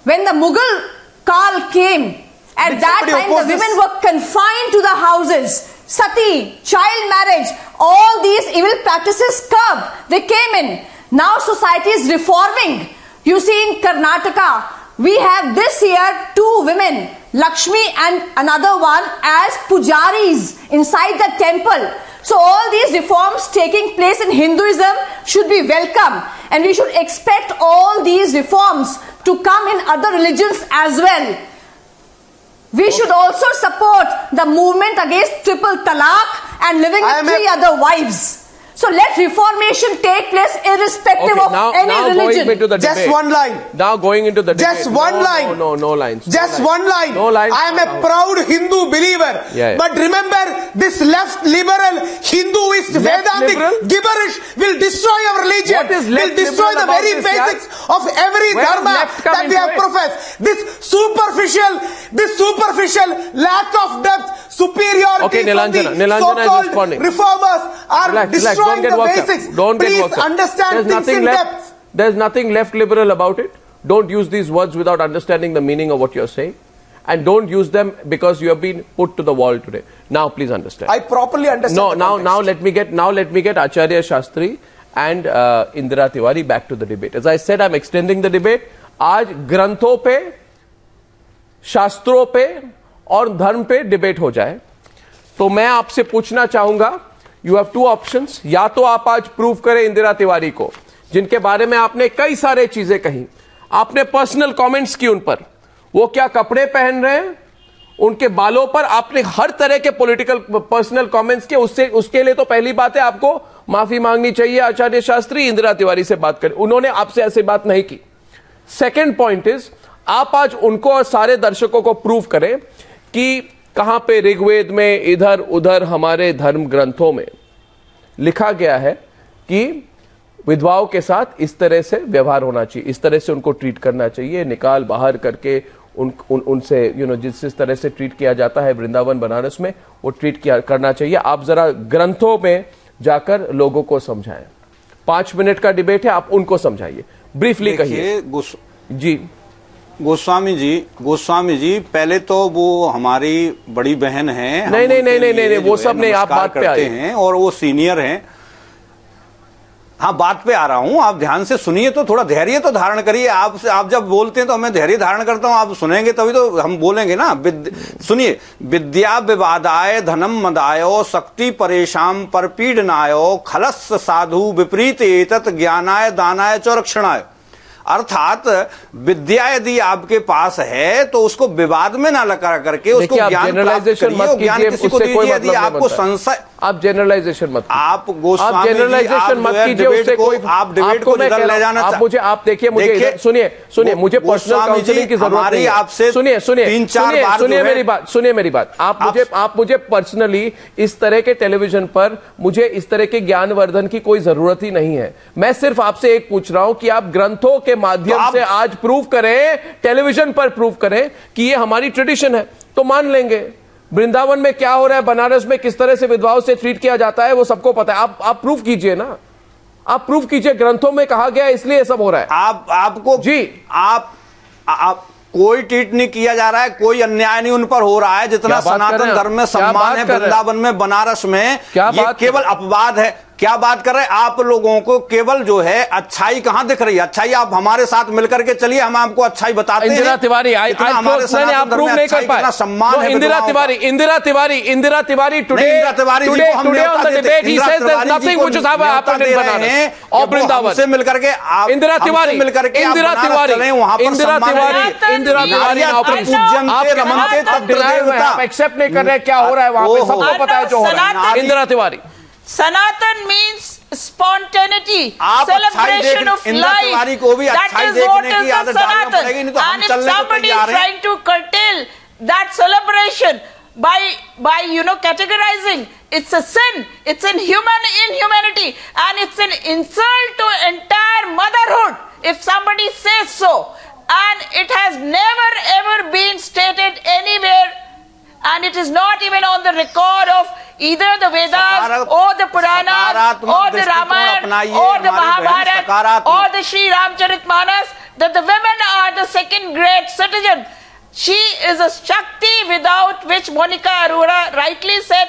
when the Mughal Kal came, at that time the women were confined to the houses. Sati, child marriage, all these evil practices curbed. They came in. Now society is reforming. You see in Karnataka, we have this year 2 women, Lakshmi and another one as pujaris inside the temple. So all these reforms taking place in Hinduism should be welcome, and we should expect all these reforms to come in other religions as well. We should also support the movement against triple talaq and living with 3 other wives. So let reformation take place irrespective of any religion. Going into the debate. Just one line. Now going into the debate. Just one line. No lines. Just one line. No lines. I am a proud Hindu believer. Yeah. But remember, this left liberal Hinduist Vedantic gibberish will destroy our religion. What is left will destroy the very basics of every dharma that we have professed. This superficial lack of depth, superiority okay, Nilanjana is responding. Reformers are destroying the basics. Don't Please get worked up. understand things in depth. There's nothing left liberal about it. Don't use these words without understanding the meaning of what you're saying. And don't use them because you have been put to the wall today. Now please understand. I properly understand. Now let me get Acharya Shastri and Indira Tiwari back to the debate. As I said, I'm extending the debate. आज ग्रंथों पे, शास्त्रों पे और धर्म पे debate हो जाए. तो मैं आपसे पूछना चाहूंगा, यू हैव 2 ऑप्शंस. या तो आप आज प्रूव करें इंदिरा तिवारी को, जिनके बारे में आपने कई सारे चीजें कही, आपने पर्सनल कमेंट्स की उन पर, वो क्या कपड़े पहन रहे हैं उनके बालों पर आपने हर तरह के पॉलिटिकल पर्सनल कमेंट्स किए, उसके लिए तो पहली बात है आपको माफी मांगनी चाहिए। आचार्य शास्त्री, इंदिरा तिवारी से बात करें, उन्होंने आपसे ऐसी बात नहीं की। सेकेंड पॉइंट इज, आप आज उनको और सारे दर्शकों को प्रूव करें कि कहां पे ऋग्वेद में, इधर उधर हमारे धर्म ग्रंथों में लिखा गया है कि विधवाओं के साथ इस तरह से व्यवहार होना चाहिए, इस तरह से उनको ट्रीट करना चाहिए, निकाल बाहर करके उनसे जिस तरह से ट्रीट किया जाता है वृंदावन बनारस में, वो ट्रीट करना चाहिए। आप जरा ग्रंथों में जाकर लोगों को समझाएं। 5 मिनट का डिबेट है, आप उनको समझाइए, ब्रीफली कहिए। जी गोस्वामी जी, पहले तो वो हमारी बड़ी बहन है। नहीं, वो सब नहीं, आप बात पे आए हैं और वो सीनियर हैं। हाँ, बात पे आ रहा हूं, आप ध्यान से सुनिए, तो थोड़ा धैर्य तो धारण करिए। आप जब बोलते हैं तो मैं धैर्य धारण करता हूं, आप सुनेंगे तभी तो हम बोलेंगे ना। सुनिए, विद्या विवादाय धनम मदायो शक्ति परेशान परपीडनायो खलस साधु विपरीत एतत् ज्ञानाय दानाय च रक्षणाय। अर्थात विद्या यदि आपके पास है तो उसको विवाद में ना लगा करके उसको ज्ञान प्राप्त करिए। ज्ञान किसी को दीजिए। यदि आपको संशय, आप जनरलाइजेशन मत, आप गोस्वामी जनरलाइजेशन मत कीजिए, उससे कोई आप डिबेट को इधर ले जाना। आप देखिए, मुझे सुनिए, मुझे पर्सनल काउंसलिंग की जरूरत नहीं है आपसे। सुनिए मेरी बात। आप मुझे पर्सनली इस तरह के टेलीविजन पर मुझे इस तरह के ज्ञानवर्धन की कोई जरूरत ही नहीं है। मैं सिर्फ आपसे एक पूछ रहा हूं कि आप ग्रंथों के माध्यम से आज प्रूव करें, टेलीविजन पर प्रूव करें कि ये हमारी ट्रेडिशन है, तो मान लेंगे। वृंदावन में क्या हो रहा है, बनारस में किस तरह से विधवाओं से ट्रीट किया जाता है, वो सबको पता है। आप प्रूफ कीजिए ना, आप प्रूफ कीजिए। ग्रंथों में कहा गया है, इसलिए ये सब हो रहा है। आपको जी आप कोई ट्रीट नहीं किया जा रहा है, कोई अन्याय नहीं उन पर हो रहा है। जितना सनातन धर्म में सम्मान है वृंदावन में, बनारस में, ये केवल अपवाद है। क्या बात कर रहे हैं आप? लोगों को केवल जो है अच्छाई कहां दिख रही है? अच्छाई आप हमारे साथ मिलकर के चलिए, हम आपको अच्छाई बताते हैं। इंदिरा तिवारी, आप प्रूव नहीं कर पाए। सम्मान है Indira Tiwari today on the debate he says there is nothing which is happened in Banaras और वृंदावन से मिलकर के आप इंदिरा तिवारी आप एक्सेप्ट नहीं कर रहे क्या हो रहा है वहां पे, सबको पता है जो हो रहा है। Indira Tiwari, Sanatan means spontaneity, आप celebration of life. That is what is the Sanatan. And if somebody is trying to curtail that celebration by categorizing, it's a sin. It's inhumanity, and it's an insult to entire motherhood if somebody says so. And it has never ever been stated anywhere, and it is not even on the record of either the Vedas or the Puranas or the Ramayana or the Mahabharata or the Sri Ramcharitmanas that the women are the second great citizen. She is a Shakti without which Monica Arora rightly said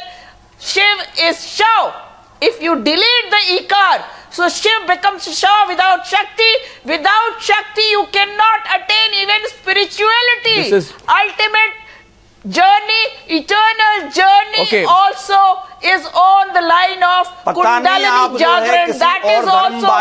Shiv is Shav. If you delete the Ikar, so Shiv becomes Shav without Shakti. Without Shakti you cannot attain even spirituality. This is ultimate journey, eternal journey also is on the line of Kundalini Jagran. That is also,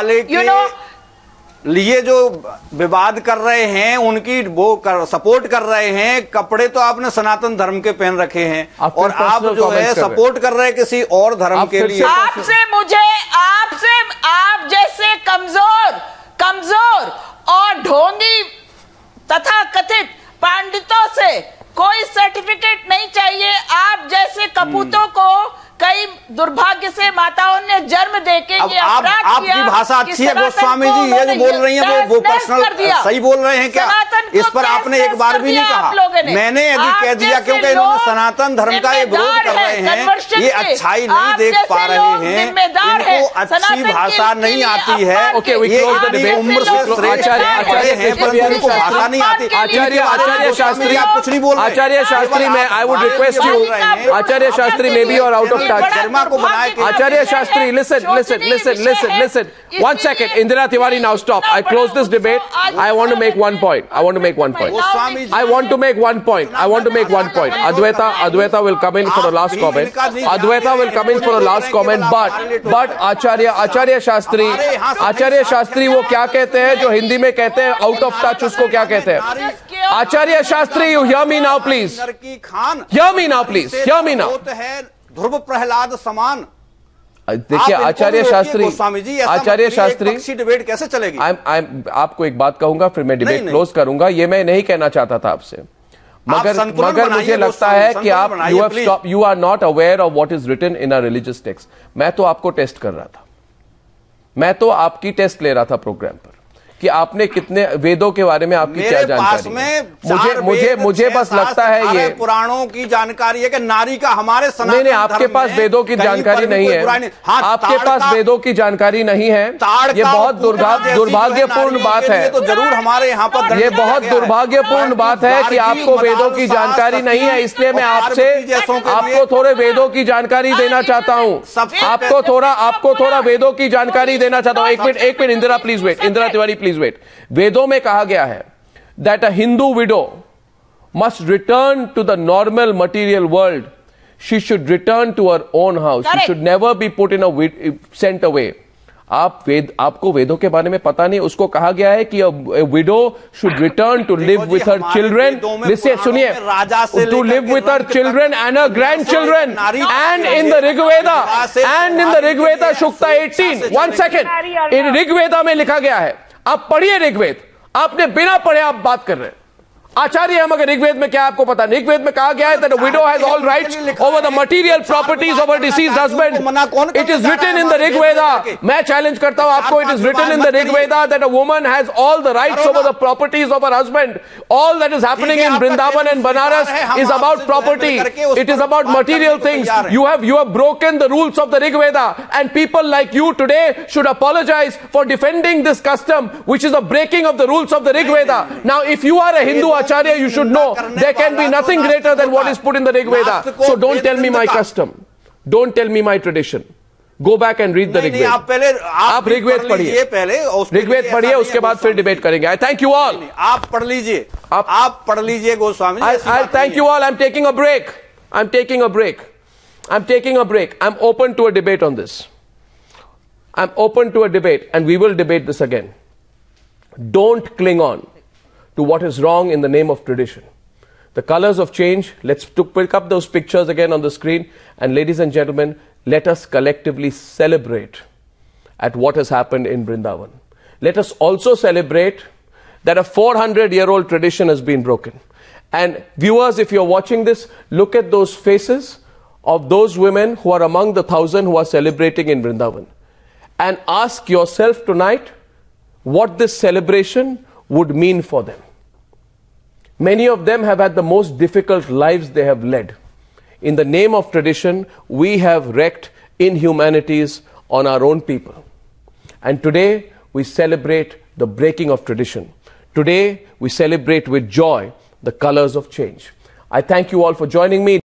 लिए जो विवाद कर रहे हैं उनकी वो support कर रहे हैं। कपड़े तो आपने सनातन धर्म के पहन रखे हैं और आप जो है सपोर्ट कर रहे हैं किसी और धर्म के लिए। आप जैसे कमजोर और ढोंगी तथा कथित पंडितों से कोई सर्टिफिकेट नहीं चाहिए। आप जैसे कपूतों को कई दुर्भाग्य से माताओं ने जन्म देके ये अपराध किया। आपकी भाषा अच्छी है गोस्वामी जी, ये जो बोल रही हैं वो पर्सनल सही बोल रहे हैं क्या? इस पर आपने एक बार भी नहीं कहा। मैंने यदि कह दिया क्योंकि इन्होंने सनातन धर्म का ये विरोध कर रहे हैं, ये अच्छाई नहीं देख पा रहे हैं, इनको अच्छी भाषा नहीं आती है, ये उम्र से पढ़े हैं परंतु उनको भाषा नहीं आती। आचार्य शास्त्री आप कुछ नहीं बोल रहे। आचार्य शास्त्री में आई वुड रिक्वेस्ट यू, आचार्य शास्त्री में बी और out of Acharya Shastri, listen. 1 second. Indira Tiwari, now stop. I close this debate. I want to make one point. I want to make one point. Advaita will come in for a last comment. But Acharya Shastri वो क्या कहते हैं जो हिंदी में कहते हैं out of touch, उसको क्या कहते हैं? Acharya Shastri, you hear me now, please. की Khan Hear me now, please. Hear me now. है ध्रुव प्रहलाद समान। देखिए आचार्य शास्त्री, आचार्य शास्त्री, डिबेट कैसे चलेगी? आपको एक बात कहूंगा, फिर मैं डिबेट क्लोज करूंगा। ये मैं नहीं कहना चाहता था आपसे, मगर मुझे लगता है कि आप you are not aware of what is written in a religious text. मैं तो आपको टेस्ट कर रहा था, मैं तो आपकी टेस्ट ले रहा था प्रोग्राम पर कि आपने कितने वेदों के बारे में आपकी क्या जानकारी है। मुझे बस लगता है ये पुराणों की जानकारी है कि नारी का हमारे नहीं, आपके पास वेदों की जानकारी नहीं है, आपके पास वेदों की जानकारी नहीं है। ये बहुत दुर्भाग्यपूर्ण बात है, तो जरूर हमारे यहाँ पर ये बहुत दुर्भाग्यपूर्ण बात है कि आपको वेदों की जानकारी नहीं है। इसलिए मैं आपको थोड़े वेदों की जानकारी देना चाहता हूँ, आपको थोड़ा वेदों की जानकारी देना चाहता हूँ। एक minute Indira please wait, Indira Tiwari please wait. वेदों में कहा गया है that a Hindu widow must return to the normal material world. She should return to her own house. Correct. She should never be put in sent away. आपको वेदों के बारे में पता नहीं। उसको कहा गया है कि a widow should return to live with her children. Listen, सुनिए, to live with her children and her grandchildren. And in the Rig Veda, Shukta 18. 1 second. In Rig Veda में लिखा गया है, आप पढ़िए ऋग्वेद, आपने बिना पढ़े आप बात कर रहे हैं। आचार्य हम अगर ऋग्वेद में क्या आपको पता? ऋग्वेद में कहा गया है that a widow has all rights over the material properties of her deceased husband. It is written in the Rig Veda. मैं चैलेंज करता हूं आपको, it is written in the Rig Veda that a woman has all the rights over the properties of her husband. All that is happening in Vrindavan and Banaras is about property. It is about material things. You have broken the rules of the Rig Veda, and people like you today should apologize for defending this custom, which is the breaking of the rules of the Rig Veda. Now, if you are a Hindu Acharya, you should know there can be nothing greater than what is put in the Rig Veda. So don't tell me my custom. Don't tell me my tradition. Go back and read the Rig Veda. आप ऋग्वेद पढ़िए, ऋग्वेद पढ़िए, उसके बाद फिर debate करेंगे। I thank you all. आप पढ़ लीजिए, आप पढ़ लीजिए Goswami. I thank you all. I'm taking a break. I'm taking a break. I'm open to a debate on this. I'm open to a debate, and we will debate this again. Don't cling on to what is wrong in the name of tradition. The colors of change, let's pick up those pictures again on the screen, and ladies and gentlemen, let us collectively celebrate at what has happened in Vrindavan. Let us also celebrate that a 400-year-old tradition has been broken. And viewers, if you're watching this, look at those faces of those women who are among the 1,000 who are celebrating in Vrindavan. And ask yourself tonight what this celebration would mean for them. Many of them have had the most difficult lives they have led. In the name of tradition, we have wreaked inhumanities on our own people. And today, we celebrate the breaking of tradition. Today, we celebrate with joy the colors of change. I thank you all for joining me.